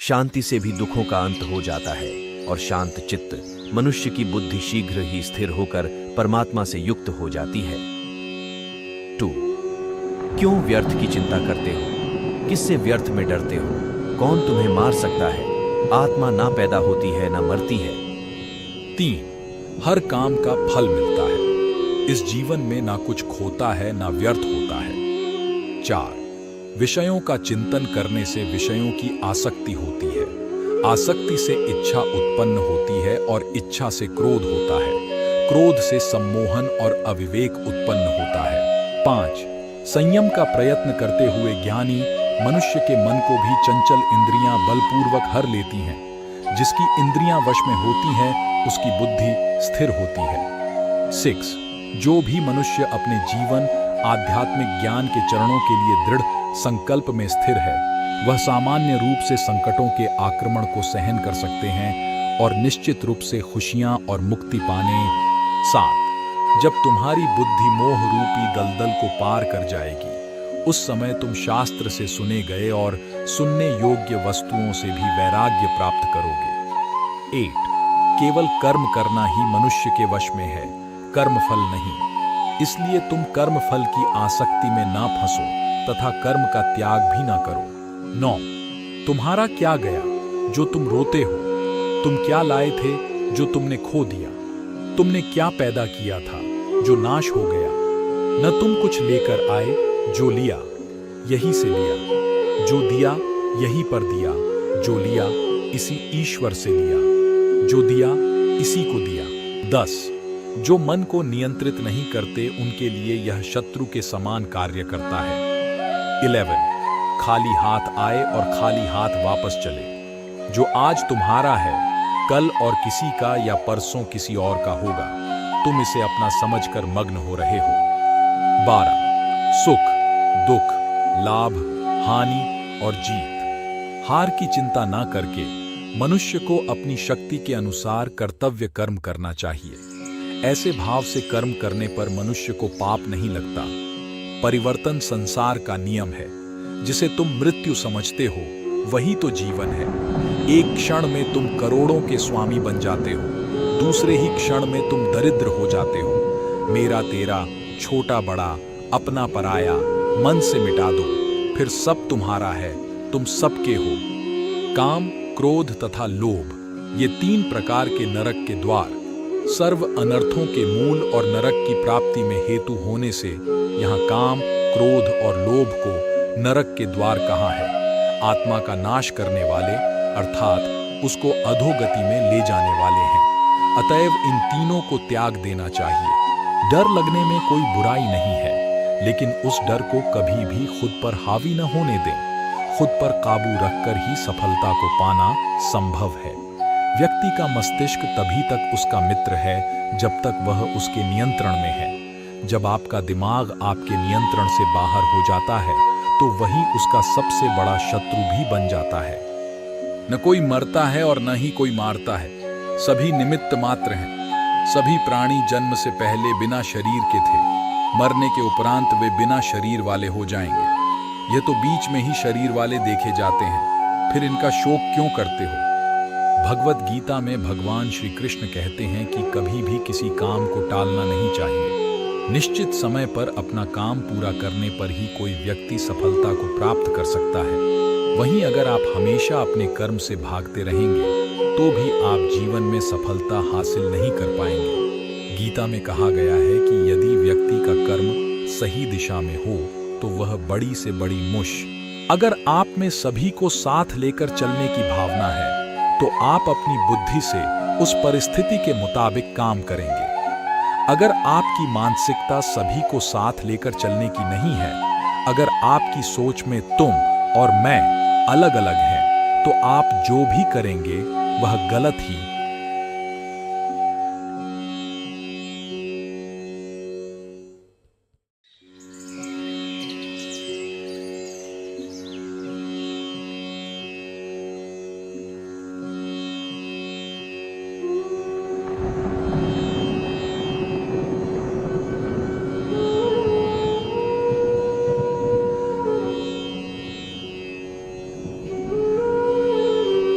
शांति से भी दुखों का अंत हो जाता है और शांत चित्त मनुष्य की बुद्धि शीघ्र ही स्थिर होकर परमात्मा से युक्त हो जाती है। 2. क्यों व्यर्थ की चिंता करते हो? किससे व्यर्थ में डरते हो? कौन तुम्हें मार सकता है? आत्मा ना पैदा होती है ना मरती है। 3. हर काम का फल मिलता है। इस जीवन में ना कुछ खोता है ना व्यर्थ होता है। 4. विषयों का चिंतन करने से विषयों की आसक्ति होती है। आसक्ति से इच्छा उत्पन्न होती है और इच्छा से क्रोध होता है। क्रोध से सम्मोहन और अविवेक उत्पन्न होता है। 5. संयम का प्रयत्न करते हुए ज्ञानी मनुष्य के मन को भी चंचल इंद्रियां बलपूर्वक हर लेती हैं। जिसकी इंद्रियां वश में होती हैं उसकी बुद्धि स्थिर होती है। 6. जो भी मनुष्य अपने जीवन आध्यात्मिक ज्ञान के चरणों के लिए दृढ़ संकल्प में स्थिर है वह सामान्य रूप से संकटों के आक्रमण को सहन कर सकते हैं और निश्चित रूप से खुशियां और मुक्ति पाने। 7. जब तुम्हारी बुद्धि मोह रूपी दलदल को पार कर जाएगी उस समय तुम शास्त्र से सुने गए और सुनने योग्य वस्तुओं से भी वैराग्य प्राप्त करोगे। 8. केवल कर्म करना ही मनुष्य के वश में है, कर्म फल नहीं। इसलिए तुम कर्म फल की आसक्ति में ना फंसो तथा कर्म का त्याग भी ना करो। 9. तुम्हारा क्या गया जो तुम रोते हो? तुम क्या लाए थे जो तुमने खो दिया? तुमने क्या पैदा किया था जो नाश हो गया? न तुम कुछ लेकर आए, जो लिया यही से लिया, जो दिया यही पर दिया, जो लिया इसी ईश्वर से लिया, जो दिया इसी को दिया। 10. जो मन को नियंत्रित नहीं करते उनके लिए यह शत्रु के समान कार्य करता है। 11. खाली हाथ आए और खाली हाथ वापस चले। जो आज तुम्हारा है कल और किसी का या परसों किसी और का होगा। तुम इसे अपना समझकर मग्न हो रहे हो। 12. सुख दुख लाभ हानि और जीत हार की चिंता ना करके मनुष्य को अपनी शक्ति के अनुसार कर्तव्य कर्म करना चाहिए। ऐसे भाव से कर्म करने पर मनुष्य को पाप नहीं लगता। परिवर्तन संसार का नियम है। जिसे तुम मृत्यु समझते हो वही तो जीवन है। एक क्षण में तुम करोड़ों के स्वामी बन जाते हो, दूसरे ही क्षण में तुम दरिद्र हो जाते हो। मेरा तेरा, छोटा बड़ा, अपना पराया मन से मिटा दो, फिर सब तुम्हारा है, तुम सबके हो। काम, क्रोध तथा लोभ ये 3 प्रकार के नरक के द्वार सर्व अनर्थों के मूल और नरक की प्राप्ति में हेतु होने से यहाँ काम, क्रोध और लोभ को नरक के द्वार कहा है। आत्मा का नाश करने वाले अर्थात उसको अधोगति में ले जाने वाले हैं। अतएव इन तीनों को त्याग देना चाहिए। डर लगने में कोई बुराई नहीं है, लेकिन उस डर को कभी भी खुद पर हावी न होने दें। खुद पर काबू रखकर ही सफलता को पाना संभव है। व्यक्ति का मस्तिष्क तभी तक उसका मित्र है जब तक वह उसके नियंत्रण में है। जब आपका दिमाग आपके नियंत्रण से बाहर हो जाता है तो वही उसका सबसे बड़ा शत्रु भी बन जाता है। न कोई मरता है और न ही कोई मारता है, सभी निमित्त मात्र हैं। सभी प्राणी जन्म से पहले बिना शरीर के थे, मरने के उपरांत वे बिना शरीर वाले हो जाएंगे। यह तो बीच में ही शरीर वाले देखे जाते हैं, फिर इनका शोक क्यों करते हो? भगवत गीता में भगवान श्री कृष्ण कहते हैं कि कभी भी किसी काम को टालना नहीं चाहिए। निश्चित समय पर अपना काम पूरा करने पर ही कोई व्यक्ति सफलता को प्राप्त कर सकता है। वहीं अगर आप हमेशा अपने कर्म से भागते रहेंगे तो भी आप जीवन में सफलता हासिल नहीं कर पाएंगे। गीता में कहा गया है कि यदि व्यक्ति का कर्म सही दिशा में हो तो वह बड़ी से बड़ी मुश। अगर आप में सभी को साथ लेकर चलने की भावना है तो आप अपनी बुद्धि से उस परिस्थिति के मुताबिक काम करेंगे। अगर आपकी मानसिकता सभी को साथ लेकर चलने की नहीं है, अगर आपकी सोच में तुम और मैं अलग अलग हैं, तो आप जो भी करेंगे वह गलत ही